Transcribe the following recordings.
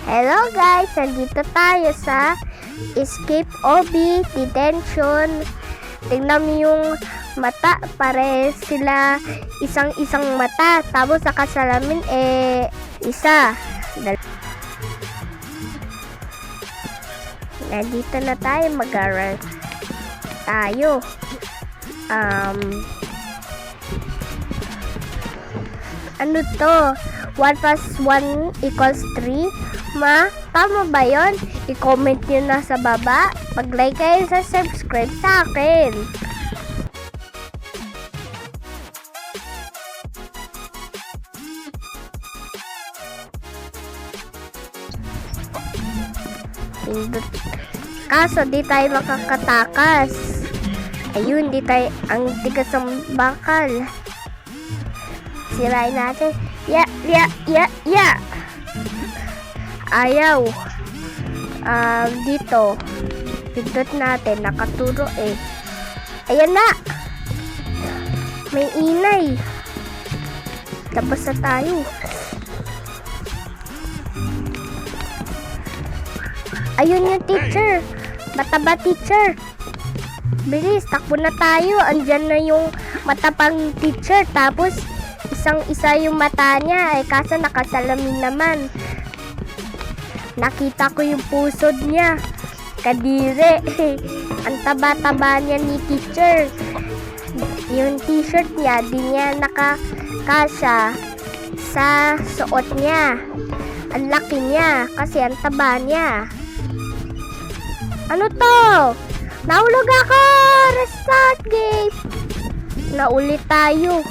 Hello guys! Nandito tayo sa Escape OB Detention. Tingnan mo yung mata. Pare sila isang mata. Tapos sa kasalamin isa. Nandito na tayo. Mag-aral tayo. Ano to? 1 plus 1 equals 3. Tama ba yun? I-comment nyo na sa baba. Mag-like kayo sa subscribe sa akin. Kaso di tayo makakatakas. Ayun, di tayo ang tigas ng bakal. Sirain natin. Ya. Ayaw. Dito. Pindot natin. Nakaturo eh. Ayan na. May inay. Labas na tayo. Ayun yung teacher. Mataba teacher. Bilis, takbo na tayo. Andyan na yung matapang teacher. Tapos, isang-isa yung mata niya. Kaso nakasalamin naman. Nakita ko yung pusod niya. Kadire. Ang taba-taba niya ni teacher. Yung t-shirt niya, di niya nakakasya sa suot niya. Ang laki niya. Kasi ang taba niya. Ano to? Nahulog ako! Restart game! Naulit tayo.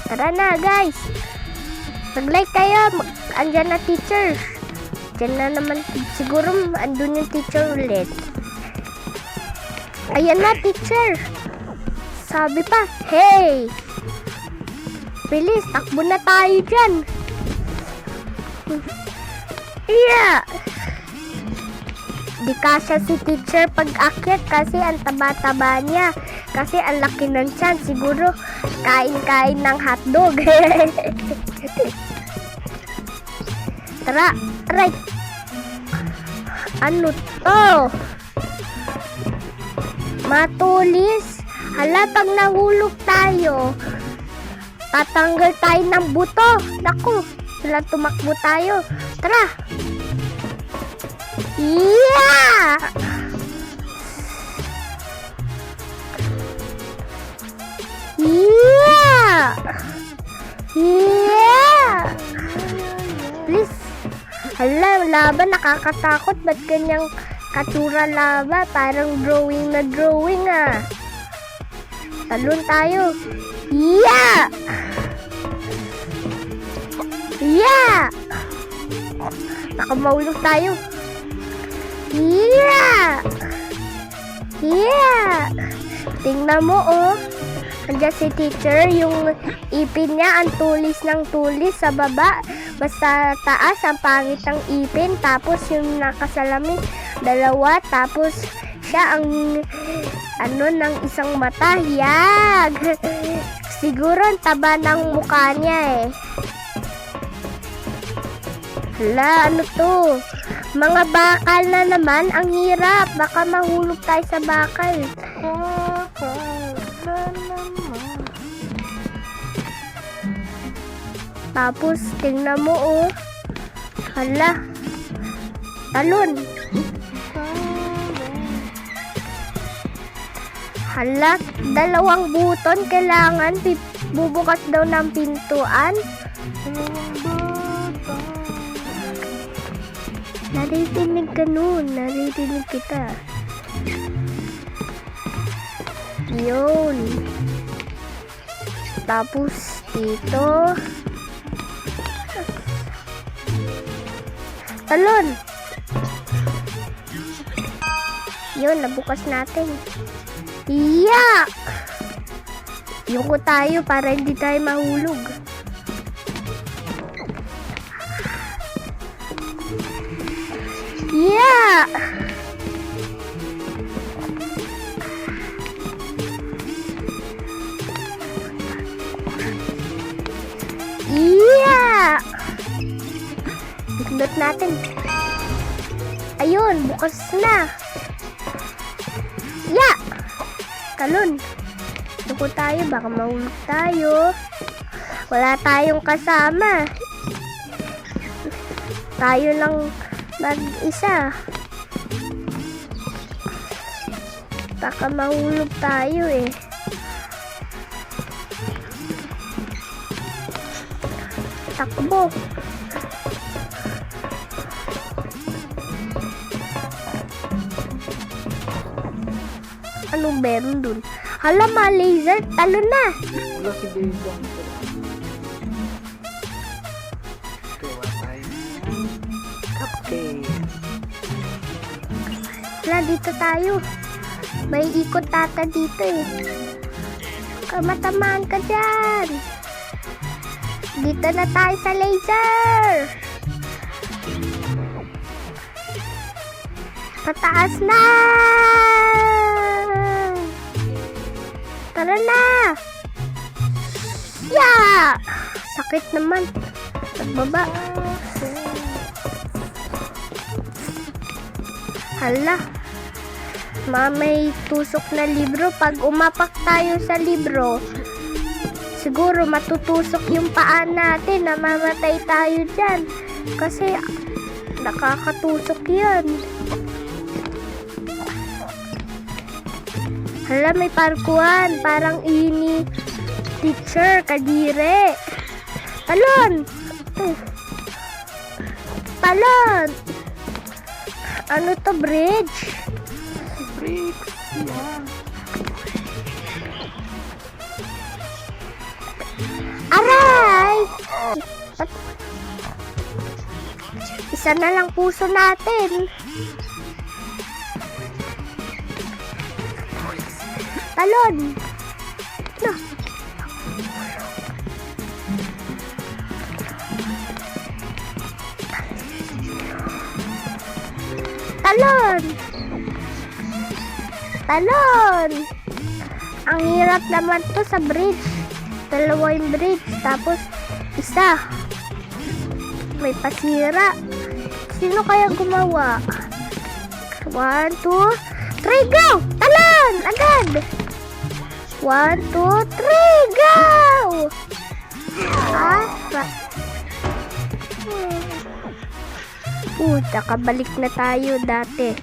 Tara na guys. Mag-like kayo. Andyan na teacher. Diyan na naman. Siguro andun yung teacher ulit. Ayan na teacher. Sabi pa, hey! Bilis, takbo na tayo dyan. Yeah! Di kasya si teacher pag-akyat kasi ang taba-taba niya. Kasi ang laki ng tiyan. Siguro kain-kain ng hotdog. Tara, right. Ano to? Matulis. Hala, pag nahulog tayo, tatanggal tayo ng buto. Naku, sila tumakbo tayo. Tara. Yeah! Yeah! Yeah! Please. Hala, laban, nakakatakot. Ba't ganyang katsura laba? Parang drawing na drawing ah. Talon tayo. Yeah! Yeah! Nakamaulog tayo. Yeah! Yeah! Tingnan mo oh. Andiyan si teacher, yung ipin niya ang tulis ng tulis sa baba. Basta taas ang pangit ng ipin. Tapos yung nakasalamin, dalawa. Tapos siya ang ng isang mata. Yag! Siguro ang taba ng mukha niya eh. Hala, ano to? Mga bakal na naman. Ang hirap. Baka mahulog tayo sa bakal. Tapos, tingnan mo oh. Hala. Talon. Hala, dalawang buton. Kailangan bubukas daw ng pintuan. Naririnig ka nun. Naririnig kita. Yun. Tapos, dito. Talon. Yun, nabukas natin. Yak! Yuko tayo para hindi tayo mahulog. Yeah! Yeah! Pindot natin. Ayun, bukas na. Ya! Talon. Duko tayo, baka mahulog tayo. Wala tayong kasama. Tayo lang mag-isa. Baka mahulog tayo eh. Takbo. Anong meron dun? Hala, mga laser. Talo na. Wala si Bebang. Gawa tayo. Okay. Hala, dito tayo. May ikot tata dito eh. Kamatamaan ka dyan. Dito na tayo sa laser. Pataas na. Tara na. Yeah! Sakit naman. Pagbaba. Hala. May tusok na libro. Pag umapak tayo sa libro, siguro matutusok yung paa natin. Namamatay tayo dyan. Kasi nakakatusok yun. Hala, may parkuan. Parang ini teacher, kadire. Talon! Talon! Ano to, bridge? Bricks. Yeah. Aray! Isa na lang puso natin. Talon! No. Talon! Talon! Ang hirap naman to sa bridge. Dalawa yung bridge, tapos isa. May pasira. Sino kaya gumawa? 1, 2, 3, go! Talon! Agad! 1, 2, 3, go! Kabalik na tayo dati.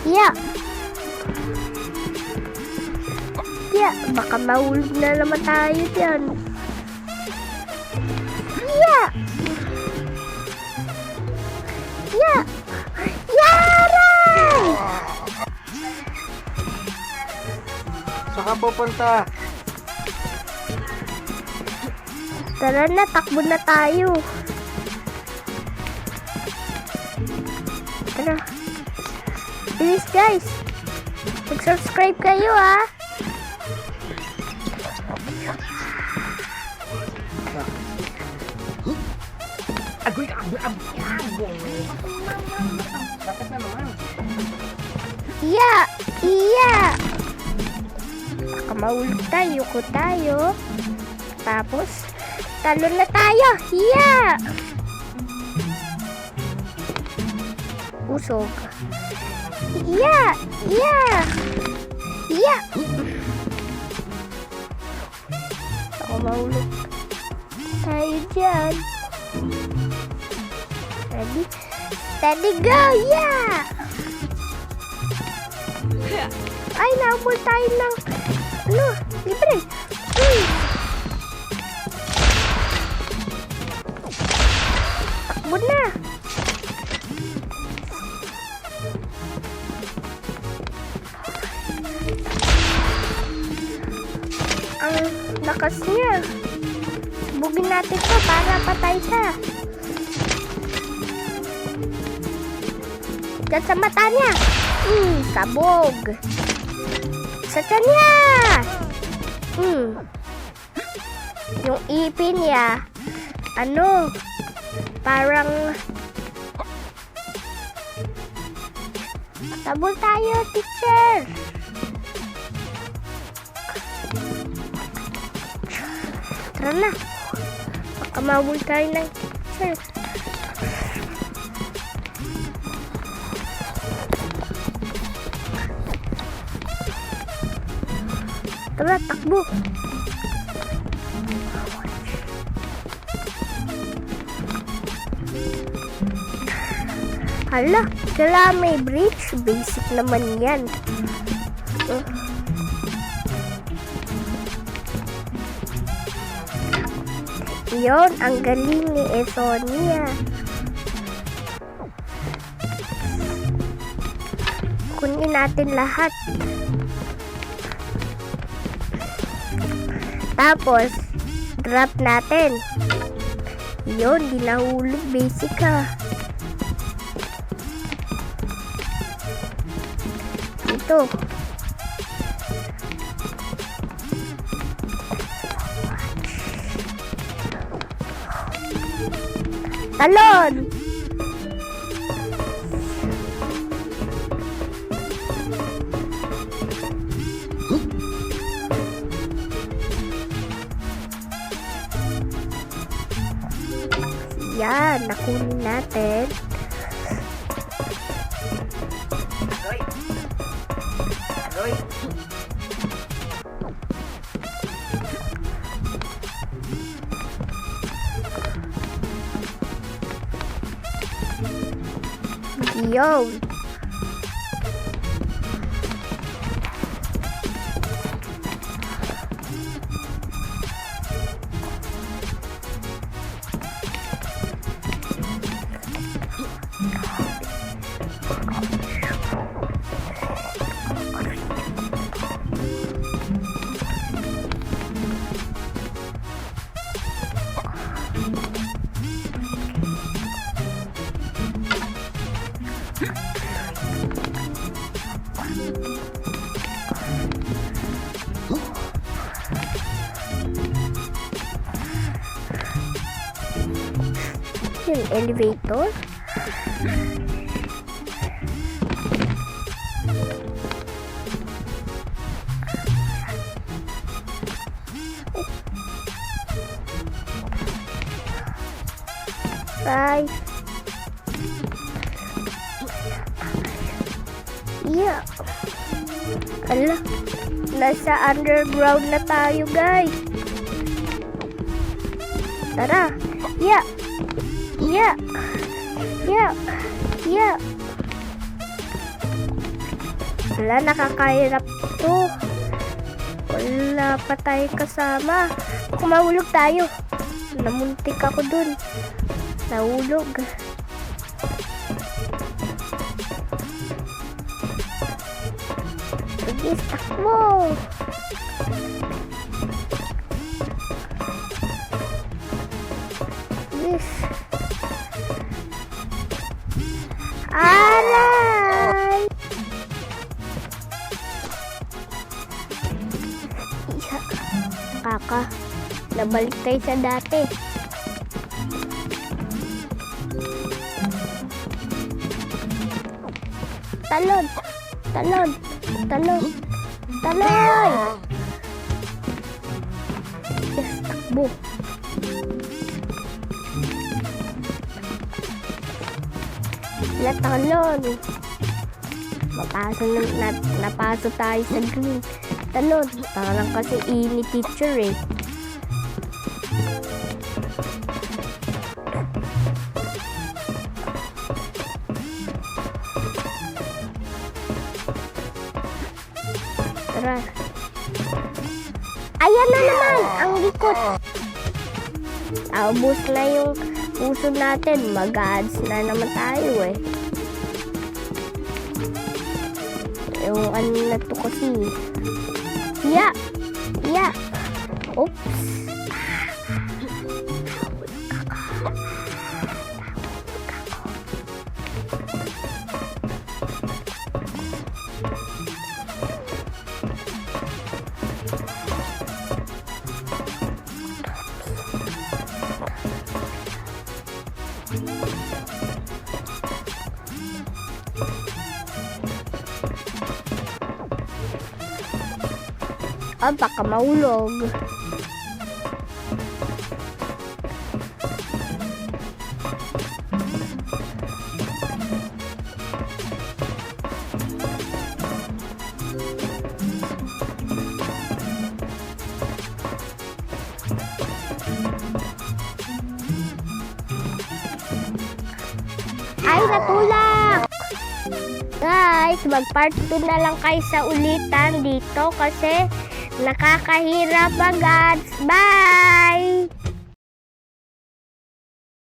Yeah. Yeah, baka mahulog na naman tayo dyan. Yeah. Yeah. Yaray! Saka pupunta. Tara na, takbo na tayo. Tara. Please guys, mag-subscribe kayo ha. Iya! Iya! Baka mahulog tayo ko tayo. Tapos, talon na tayo. Iya! Usog. Iya! Iya! Iya! Baka mahulog tayo dyan. Ready? Steady, go! Yeah! Ay, naabol tayo ng ano, libre. Takbo na. Ang lakas niya. Bugin natin to para patay siya. Diyan sa mata niya. Sabog. Sa tiyan niya. Yung ipin niya, ano, Parang tabol tayo, teacher. Tara na. Baka mabul tayo ng teacher. Tara, takbo. Hala, kailangan may bridge. Basic naman yan. Yon, ang galing ni Esonia. Kunin natin lahat. Tapos, drop natin. Yon, di nahulog. Basic ha. Ito. Talon! Yan, nakunin natin. Agoy! Yon. Yung elevator. Bye. Yeah. Ala, nasa underground na tayo, guys. Tara. Yeah. Yeah. Yeah. Yeah. Wala, nakakahirap to. Wala pa tayo kasama. Kung mahulog tayo. Namuntik ako dun. Nahulog. Sige, takbo. Yes. Aray! Iya. Kaka, nabalik tayo sa dati. Talon! Talon! Talon! Talon! Yes, takbo. Talon. Napasok tayo sa green. Talon. Parang kasi ini teacher eh. Tara. Ayan na naman ang likod. Ubus na yung puso natin. Mag-ads na naman tayo eh. Yung ano na to kasi. Yeah. Yeah. Oops. Ah, baka mahulog. Ay, natulak! Guys, mag-part 2 na lang kayo sa ulitan dito kasi nakakahirap mag-ads. Bye!